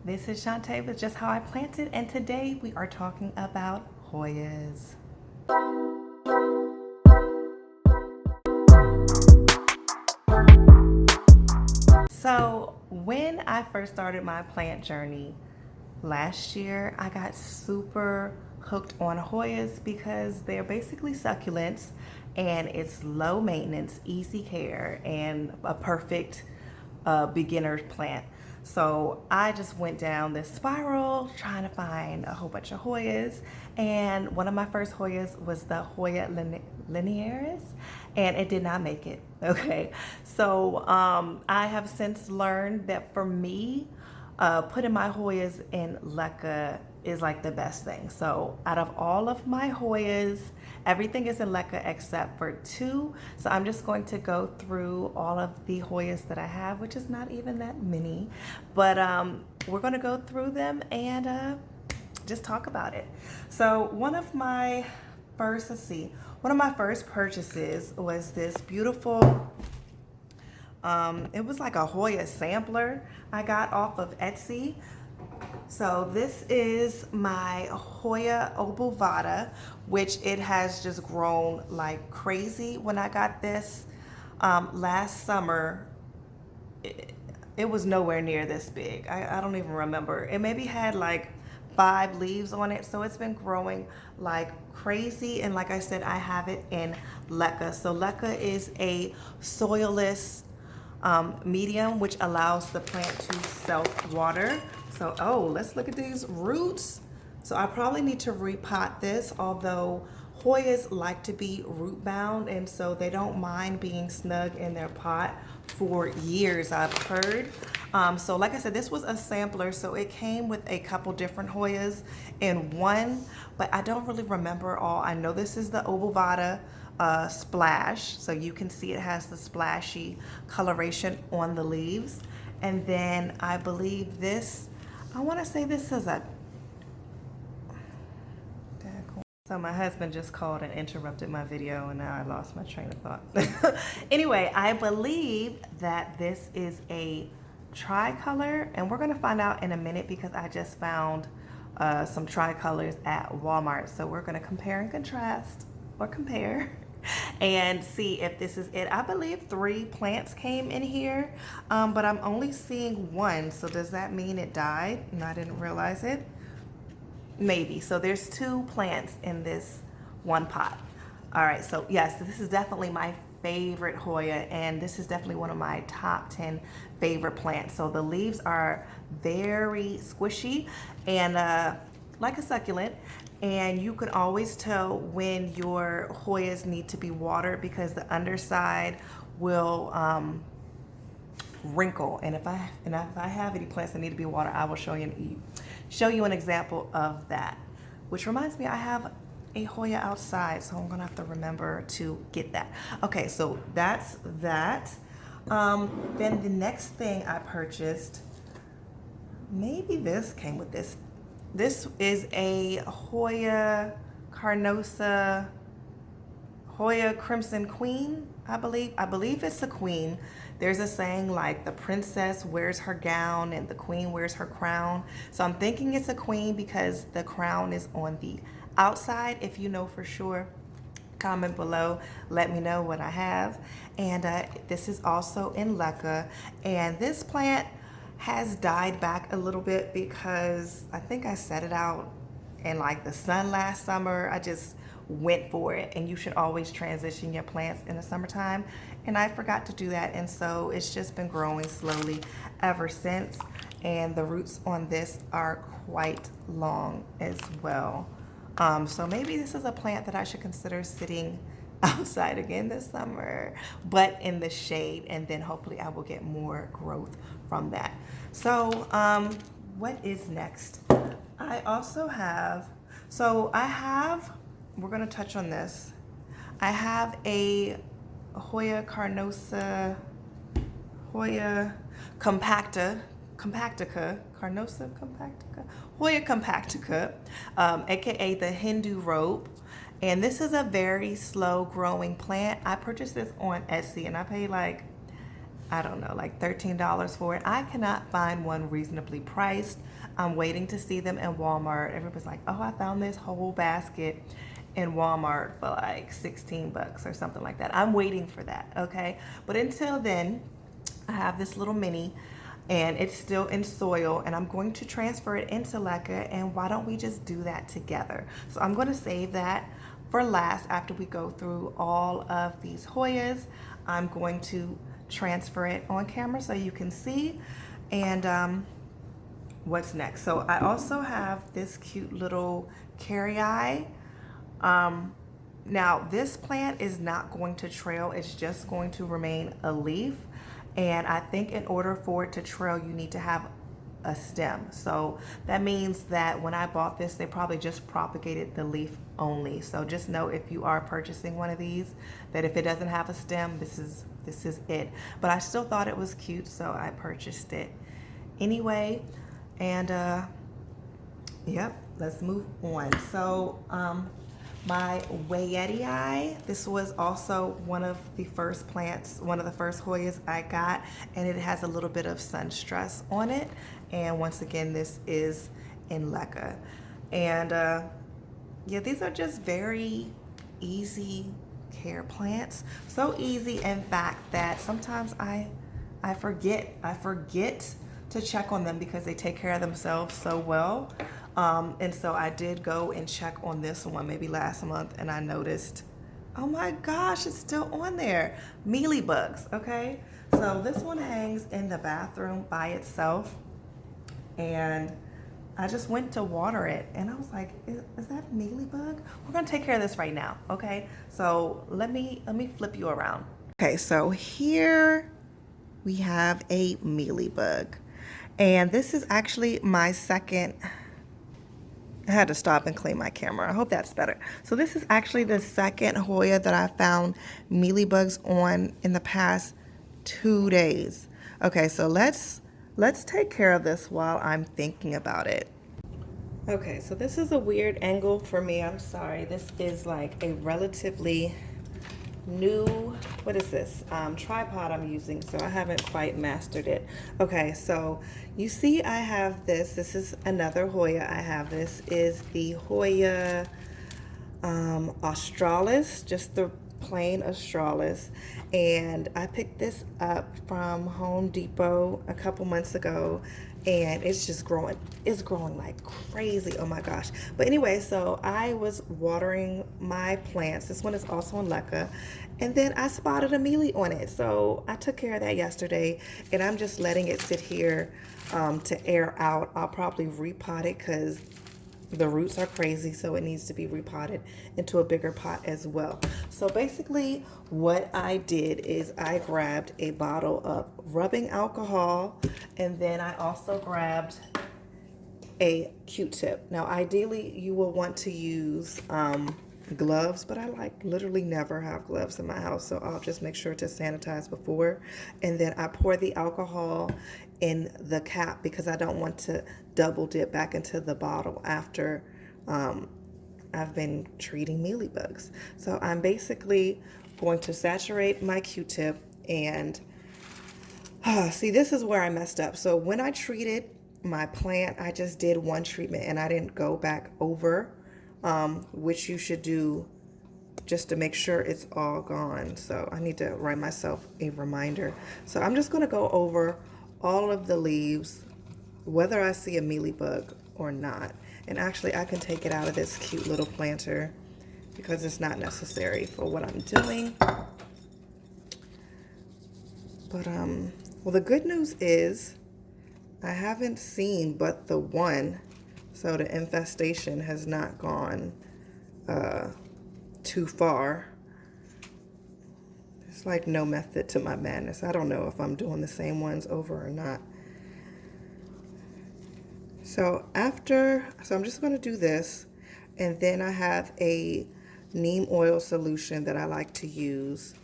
This is Shantae with Just How I Planted, and today we are talking about Hoyas. So when I first started my plant journey last year, I got super hooked on Hoyas because they're basically succulents and it's low maintenance, easy care, and a perfect beginner plant. So I just went down this spiral trying to find a whole bunch of Hoyas, and one of my first Hoyas was the Hoya linearis, and it did not make it. Okay, so I have since learned that for me, putting my Hoyas in Leca is like the best thing. So out of all of my Hoyas, everything is in Leca except for two. So I'm just going to go through all of the Hoyas that I have, which is not even that many, but we're going to go through them and just talk about it. So one of my first purchases was this beautiful it was like a Hoya sampler I got off of Etsy. So this is my Hoya obovata, which it has just grown like crazy. When I got this last summer, it was nowhere near this big. I don't even remember. It maybe had like 5 leaves on it, so it's been growing like crazy. And like I said, I have it in Leca. So Leca is a soilless medium, which allows the plant to self-water. So, oh, let's look at these roots. So I probably need to repot this, although Hoyas like to be root bound, and so they don't mind being snug in their pot for years, I've heard. So like I said, this was a sampler, so it came with a couple different Hoyas in one, but I don't really remember all. I know this is the obovata splash, so you can see it has the splashy coloration on the leaves. And then I believe this, I want to say this is a, so my husband just called and interrupted my video, and now I lost my train of thought. Anyway, I believe that this is a tricolor, and we're going to find out in a minute because I just found some tricolors at Walmart. So we're going to compare and contrast, or compare, and see if this is it. I believe 3 plants came in here, but I'm only seeing 1. So does that mean it died? No, I didn't realize it. Maybe. So there's 2 plants in this one pot. All right, so yes, this is definitely my favorite Hoya, and this is definitely one of my top 10 favorite plants. So the leaves are very squishy and like a succulent, and you can always tell when your Hoyas need to be watered because the underside will wrinkle. And if I have any plants that need to be watered, I will show you an example of that. Which reminds me, I have a Hoya outside, so I'm gonna have to remember to get that. Okay, so that's that. Then the next thing I purchased, maybe this came with this. This is a Hoya carnosa, Hoya Crimson Queen, I believe it's a queen. There's a saying like the princess wears her gown and the queen wears her crown. So I'm thinking it's a queen because the crown is on the outside. If you know for sure, comment below, let me know what I have. And this is also in Leca. And this plant has died back a little bit because I think I set it out in like the sun last summer. I just went for it, and you should always transition your plants in the summertime, and I forgot to do that, and so it's just been growing slowly ever since. And the roots on this are quite long as well. So maybe this is a plant that I should consider sitting outside again this summer, but in the shade, and then hopefully I will get more growth from that. So what is next? I also have, we're going to touch on this. I have a Hoya carnosa, Hoya compacta, carnosa compactica, Hoya compactica, aka the Hindu rope. And this is a very slow growing plant. I purchased this on Etsy, and I paid like I don't know, like $13 for it. I cannot find one reasonably priced. I'm waiting to see them in Walmart. Everybody's like, oh, I found this whole basket in Walmart for like 16 bucks or something like that. I'm waiting for that, okay? But until then, I have this little mini and it's still in soil, and I'm going to transfer it into Leca, and why don't we just do that together? So I'm going to save that for last. After we go through all of these Hoyas, I'm going to transfer it on camera so you can see. And what's next? So I also have this cute little kerrii. Now this plant is not going to trail, it's just going to remain a leaf. And I think in order for it to trail, you need to have a stem. So that means that when I bought this, they probably just propagated the leaf only. So just know, if you are purchasing one of these, that if it doesn't have a stem, this is it. But I still thought it was cute, so I purchased it anyway. And yep, let's move on. So my Hoya, this was also one of the first plants, one of the first Hoyas I got, and it has a little bit of sun stress on it. And once again, this is in Leca. And yeah, these are just very easy care plants. So easy, in fact, that sometimes I forget to check on them because they take care of themselves so well. And so I did go and check on this one maybe last month, and I noticed, oh my gosh, it's still on there. Mealybugs, okay? So this one hangs in the bathroom by itself, and I just went to water it, and I was like, is that a mealybug? We're gonna take care of this right now, okay? So let me flip you around. Okay, so here we have a mealybug, and this is actually my second. I had to stop and clean my camera. I hope that's better. So this is actually the second Hoya that I found mealybugs on in the past 2 days. Okay, so let's take care of this while I'm thinking about it. Okay, so this is a weird angle for me. I'm sorry. This is like a relatively new, what is this, tripod I'm using, so I haven't quite mastered it. Okay, so you see I have this is another Hoya. I have this is the Hoya Australis, just the plain Australis, and I picked this up from Home Depot a couple months ago, and it's just growing. It's growing like crazy. Oh my gosh. But anyway, so I was watering my plants. This one is also in Leca, and then I spotted a mealy on it, so I took care of that yesterday, and I'm just letting it sit here to air out. I'll probably repot it because the roots are crazy, so it needs to be repotted into a bigger pot as well. So basically what I did is I grabbed a bottle of rubbing alcohol, and then I also grabbed a Q-tip. Now ideally you will want to use gloves, but I like literally never have gloves in my house, so I'll just make sure to sanitize before. And then I pour the alcohol in the cap because I don't want to double dip back into the bottle after I've been treating mealybugs. So I'm basically going to saturate my Q-tip, and see, this is where I messed up. So when I treated my plant, I just did one treatment and I didn't go back over, which you should do just to make sure it's all gone. So I need to write myself a reminder. So I'm just going to go over all of the leaves, whether I see a mealybug or not. And actually I can take it out of this cute little planter because it's not necessary for what I'm doing. But well, the good news is I haven't seen but the one, so the infestation has not gone too far. It's like no method to my madness. I don't know if I'm doing the same ones over or not. So I'm just going to do this, and then I have a neem oil solution that I like to use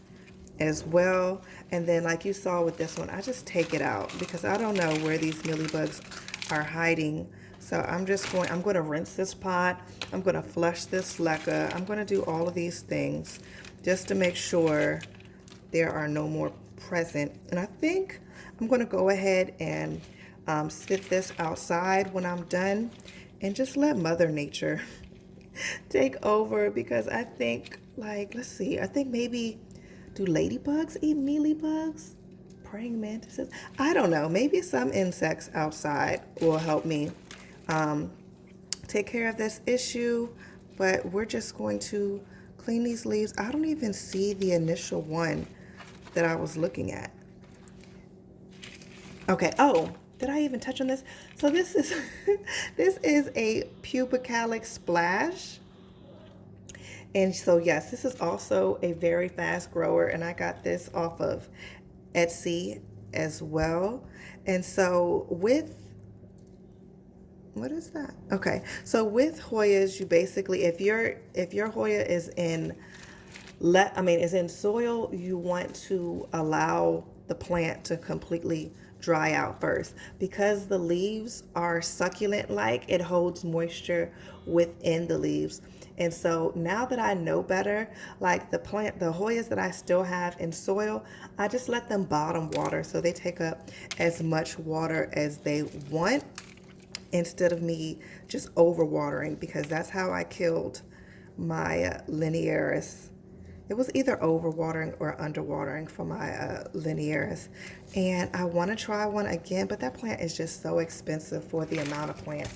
as well. And then like you saw with this one, I just take it out because I don't know where these mealybugs are hiding. So I'm going to rinse this pot. I'm going to flush this Leca. I'm going to do all of these things just to make sure there are no more present. And think I'm going to go ahead and sit this outside when I'm done and just let Mother Nature take over, because I think, like, let's see, I think maybe, do ladybugs eat mealybugs? Praying mantises? I don't know. Maybe some insects outside will help me take care of this issue, but we're just going to clean these leaves. I don't even see the initial one that I was looking at. Okay, oh, did I even touch on this? So this is this is a pubicalic splash. And so yes, this is also a very fast grower, and I got this off of Etsy as well. And so with, what is that? Okay, so with Hoyas, you basically, if your Hoya is in is in soil, you want to allow the plant to completely dry out first, because the leaves are succulent like, it holds moisture within the leaves. And so now that I know better, like the Hoyas that I still have in soil, I just let them bottom water so they take up as much water as they want, instead of me just overwatering, because that's how I killed my linearis. It was either overwatering or underwatering for my linearis. And I want to try one again, but that plant is just so expensive for the amount of plant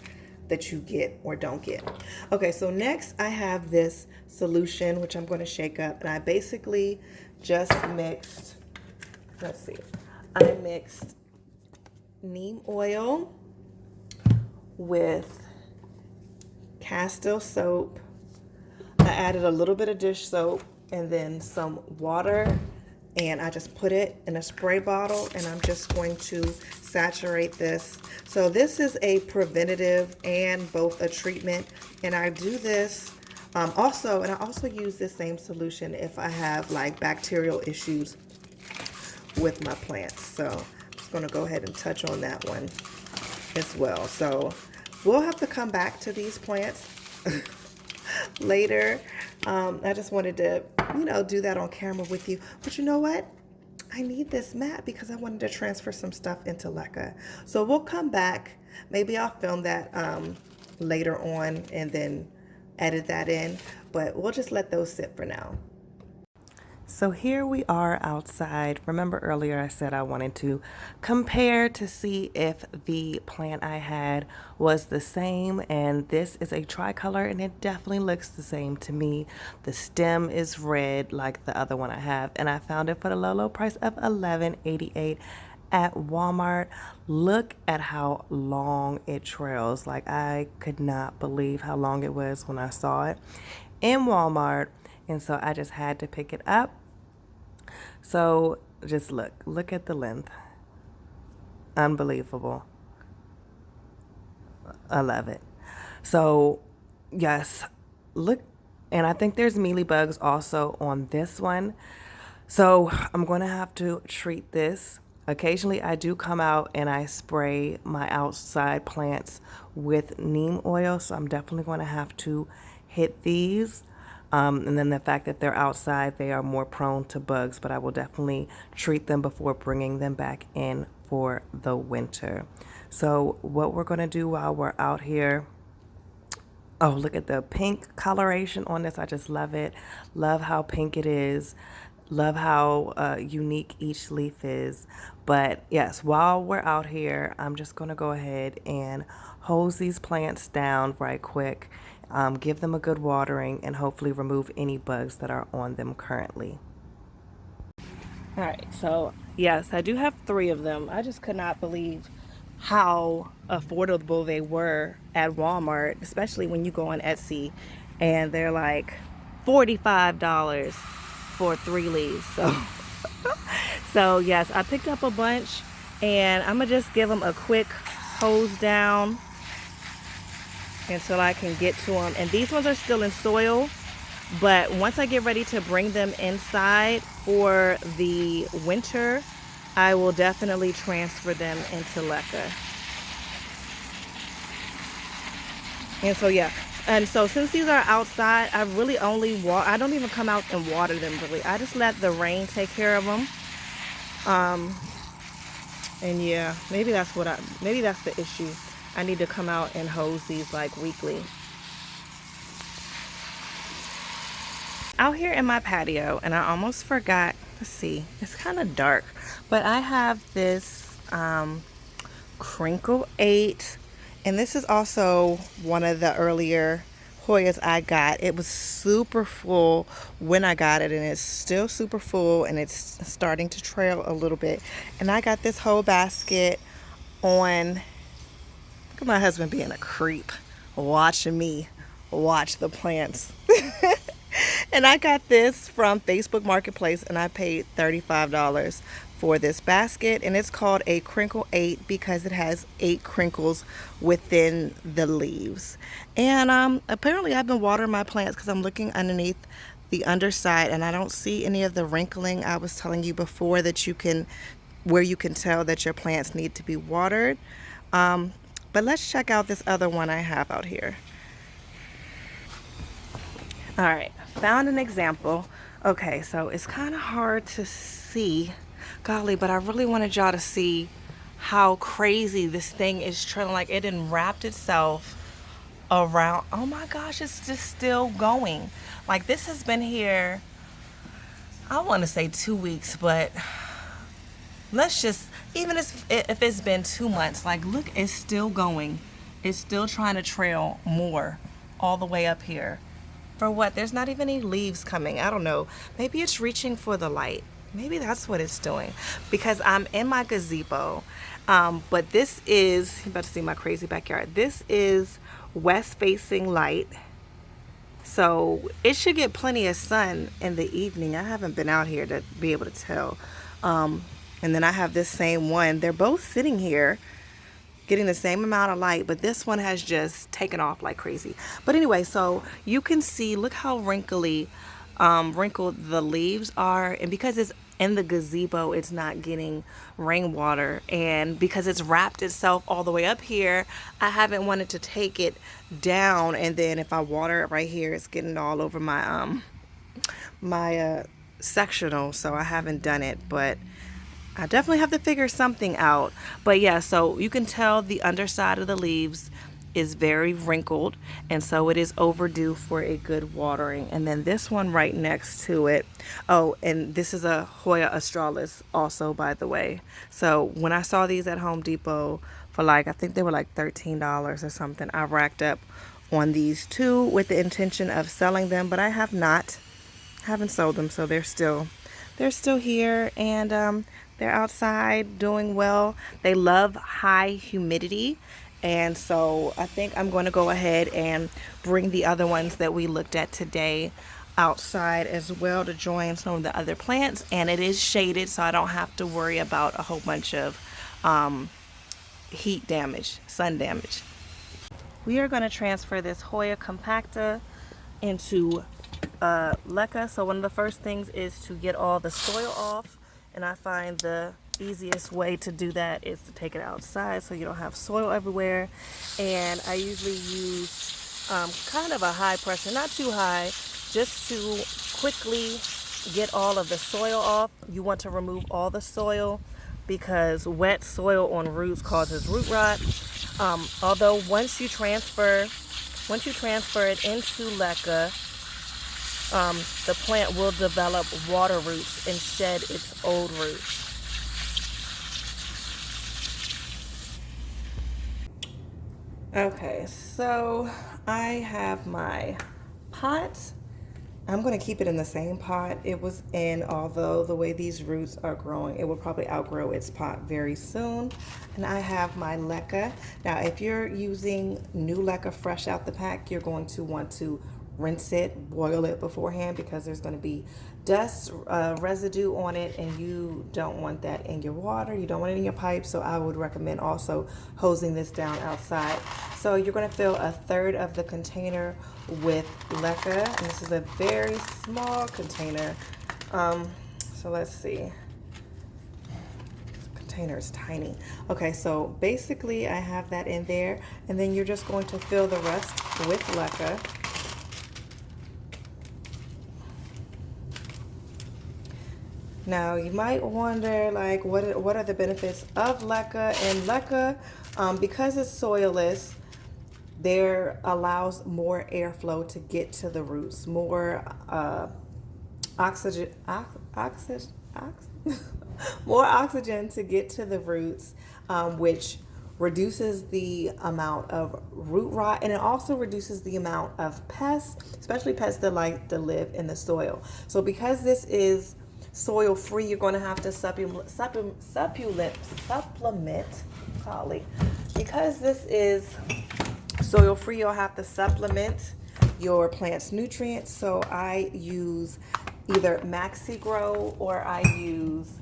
that you get or don't get. Okay, so next I have this solution, which I'm going to shake up. And I basically just mixed, let's see, I mixed neem oil with Castile soap. I added a little bit of dish soap and then some water, and I just put it in a spray bottle, and I'm just going to saturate this. So this is a preventative and both a treatment, and I do this and I also use this same solution if I have like bacterial issues with my plants. So I'm just going to go ahead and touch on that one as well. So we'll have to come back to these plants later. I just wanted to, do that on camera with you. But you know what? I need this mat because I wanted to transfer some stuff into Leca. So we'll come back. Maybe I'll film that later on and then edit that in. But we'll just let those sit for now. So here we are outside. Remember earlier I said I wanted to compare to see if the plant I had was the same, and this is a tricolor and it definitely looks the same to me. The stem is red like the other one I have, and I found it for the low price of $11.88 at Walmart. Look at how long it trails. Like, I could not believe how long it was when I saw it in Walmart. And so I just had to pick it up. So just look at the length. Unbelievable. I love it. So yes, look, and I think there's mealybugs also on this one. So I'm going to have to treat this. Occasionally I do come out and I spray my outside plants with neem oil. So I'm definitely going to have to hit these. And then the fact that they're outside, they are more prone to bugs, but I will definitely treat them before bringing them back in for the winter. So what we're going to do while we're out here, oh, look at the pink coloration on this. I just love it. Love how pink it is. Love how unique each leaf is. But yes, while we're out here, I'm just going to go ahead and hose these plants down right quick. Give them a good watering and hopefully remove any bugs that are on them currently. All right, so yes, I do have 3 of them. I just could not believe how affordable they were at Walmart, especially when you go on Etsy and they're like $45 for 3 leaves. So yes, I picked up a bunch, and I'm gonna just give them a quick hose down until I can get to them. And these ones are still in soil, but once I get ready to bring them inside for the winter, I will definitely transfer them into Leca. And so yeah, and so since these are outside, I really only I don't even come out and water them really. I just let the rain take care of them. And yeah, maybe that's maybe that's the issue. I need to come out and hose these like weekly. Out here in my patio, and I almost forgot, let's see, it's kind of dark, but I have this Crinkle 8, and this is also one of the earlier Hoyas I got. It was super full when I got it, and it's still super full, and it's starting to trail a little bit. And I got this whole basket on, look at my husband being a creep, watching me watch the plants. And I got this from Facebook Marketplace, and I paid $35 for this basket, and it's called a Crinkle 8 because it has 8 crinkles within the leaves. And apparently I've been watering my plants because I'm looking underneath the underside, and I don't see any of the wrinkling. I was telling you before that where you can tell that your plants need to be watered. But let's check out this other one I have out here. All right, found an example. Okay, so it's kind of hard to see, golly, but I really wanted y'all to see how crazy this thing is trailing. Like, it done wrapped itself around. Oh my gosh, it's just still going. Like, this has been here, I want to say 2 weeks, but let's just, even if it's been 2 months, like, look, it's still going. It's still trying to trail more all the way up here. For what? There's not even any leaves coming. I don't know. Maybe it's reaching for the light. Maybe that's what it's doing. Because I'm in my gazebo. But this is, you're about to see my crazy backyard. This is west facing light. So it should get plenty of sun in the evening. I haven't been out here to be able to tell. And then I have this same one. They're both sitting here getting the same amount of light, but this one has just taken off like crazy. But anyway, so you can see, look how wrinkled the leaves are. And because it's in the gazebo, it's not getting rainwater. And because it's wrapped itself all the way up here, I haven't wanted to take it down. And then if I water it right here, it's getting all over my sectional. So I haven't done it, but I definitely have to figure something out. But yeah, so you can tell the underside of the leaves is very wrinkled, and so it is overdue for a good watering. And then this one right next to it, oh, and this is a Hoya australis also, by the way. So when I saw these at Home Depot for like, I think they were like $13 or something, I racked up on these two with the intention of selling them, but I haven't sold them. So they're still here, and they're outside doing well. They love high humidity. And so I think I'm going to go ahead and bring the other ones that we looked at today outside as well to join some of the other plants. And it is shaded, so I don't have to worry about a whole bunch of heat damage, sun damage. We are going to transfer this Hoya compacta into Leca. So one of the first things is to get all the soil off, and I find the easiest way to do that is to take it outside so you don't have soil everywhere. And I usually use kind of a high pressure, not too high, just to quickly get all of the soil off. You want to remove all the soil because wet soil on roots causes root rot. Although once you transfer it into Leca, the plant will develop water roots and shed its old roots. Okay, so I have my pot. I'm going to keep it in the same pot it was in, although the way these roots are growing, it will probably outgrow its pot very soon. And I have my Leca. Now, if you're using new Leca fresh out the pack, you're going to want to rinse it, boil it beforehand, because there's going to be dust residue on it, and you don't want that in your water. You don't want it in your pipe, so I would recommend also hosing this down outside. So you're going to fill 1/3 of the container with Leca, and this is a very small container. So let's see. The container is tiny. Okay, so basically I have that in there, and then you're just going to fill the rest with Leca. Now you might wonder, like, what are the benefits of Leca? And Leca, because it's soilless, there allows more airflow to get to the roots, more oxygen, more oxygen to get to the roots, which reduces the amount of root rot, and it also reduces the amount of pests, especially pests that like to live in the soil. So because this is soil free, you're going to have to supplement, golly, because this is soil free, you'll have to supplement your plant's nutrients. So I use either Maxi Grow or I use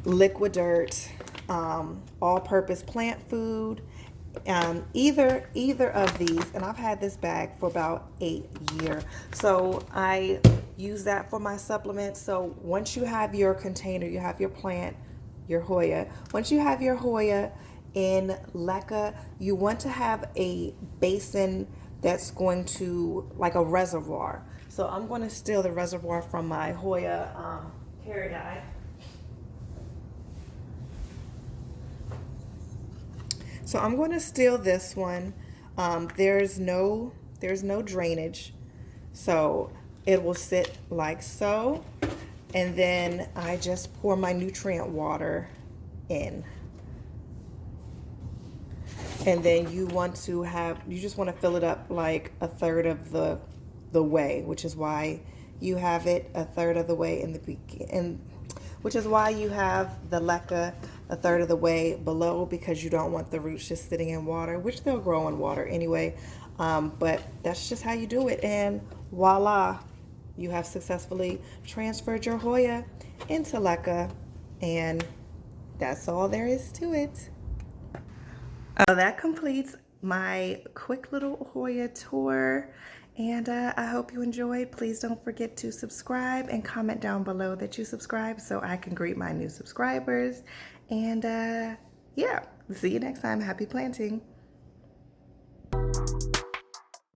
liquid dirt, all-purpose plant food, either of these, and I've had this bag for about 8 years. So I use that for my supplements. So once you have your container, you have your plant, your Hoya. Once you have your Hoya in Leca, you want to have a basin that's going to, like a reservoir. So I'm going to steal the reservoir from my Hoya kerrii. So I'm going to steal this one. There's no drainage, so it will sit like so, and then I just pour my nutrient water in. And then you just want to fill it up like a third of the way, which is why you have it a third of the way in the beginning, which is why you have the Leca a third of the way below, because you don't want the roots just sitting in water, which they'll grow in water anyway. But that's just how you do it, and voila, you have successfully transferred your Hoya into Leca, and that's all there is to it. That completes my quick little Hoya tour, and I hope you enjoyed. Please don't forget to subscribe and comment down below that you subscribe so I can greet my new subscribers. And yeah, see you next time. Happy planting.